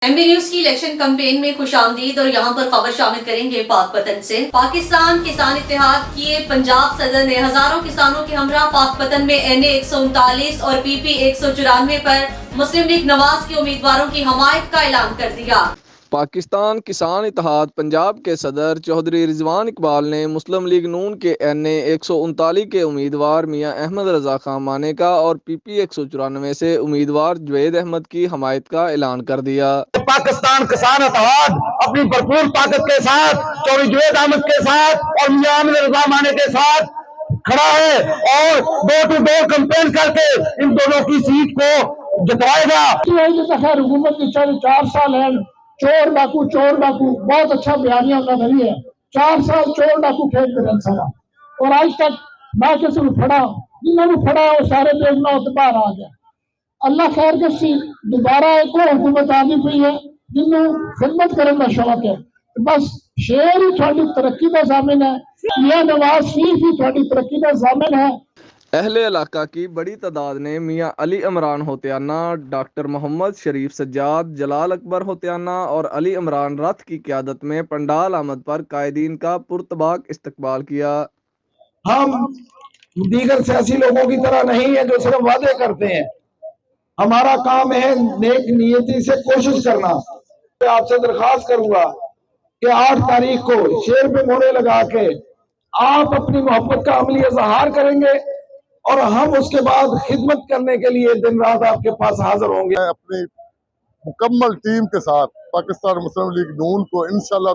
MB news की election campaign में खुशामदीद और यहाँ पर खबर शामिल करेंगे पाक पतन से। पाकिस्तान किसान इत्तेहाद के पंजाब सदर ने हजारों किसानों के हमरा पाक पतन में NA 139 और PP 194 पर मुस्लिम लीग नवाज के उम्मीदवारों की हमायत का ऐलान कर दिया। पाकिस्तान किसान इत्तेहाद पंजाब के सदर चौधरी रिजवान इकबाल ने मुस्लिम लीग नून के NA 139 के उम्मीदवार मियां अहमद रजा खान मानेका और PP 194 से उम्मीदवार जुवैद अहमद की हमायत का ऐलान कर दिया। पाकिस्तान किसान इत्तेहाद अपनी भरपूर ताकत के साथ चौधरी जुवैद अहमद के साथ और मियां अहमद रजा माने के साथ खड़ा है और डोर टू डोर कैंपेन करके इन दोनों की सीट को जितवाएगा। हुकूमत की 4 साल है, चोर डाकू बहुत अच्छा बयानिया उन्होंने नहीं है। 4 साल चोर डाकू खेलते रहे सारा, और आज तक मैं किसी को फड़ा जिन्होंने फड़ा वो सारे बेगना बाहर आ गया। अल्लाह खैर कसी दोबारा एक और हुकूमत आनी पई है जिन्होंने खिदमत करने का शौक है। बस शेर ही थोड़ी तरक्की का जामिन है, मियां नवाज शरीफ ही थोड़ी तरक्की का जामिन है। अहले इलाका की बड़ी तादाद ने मियां अली इमरान होतियाना, डॉक्टर मोहम्मद शरीफ सज्जाद, जलाल अकबर होतियाना और अली इमरान रथ की क़यादत में पंडाल आमद पर कायदीन का पुरतबाक इस्तकबाल किया। हम दीगर सियासी लोगों की तरह नहीं है जो सिर्फ वादे करते हैं। हमारा काम है नेक नियति से कोशिश करना। मैं आपसे दरखास्त करूंगा कि 8 तारीख को शेर पे मोहरे लगा के आप अपनी मोहब्बत का अमली इजहार करेंगे और हम उसके बाद खिदमत करने के लिए दिन रात आपके पास हाजिर होंगे। अपनी मुकम्मल टीम के साथ पाकिस्तान मुस्लिम लीग नून को इंशाल्लाह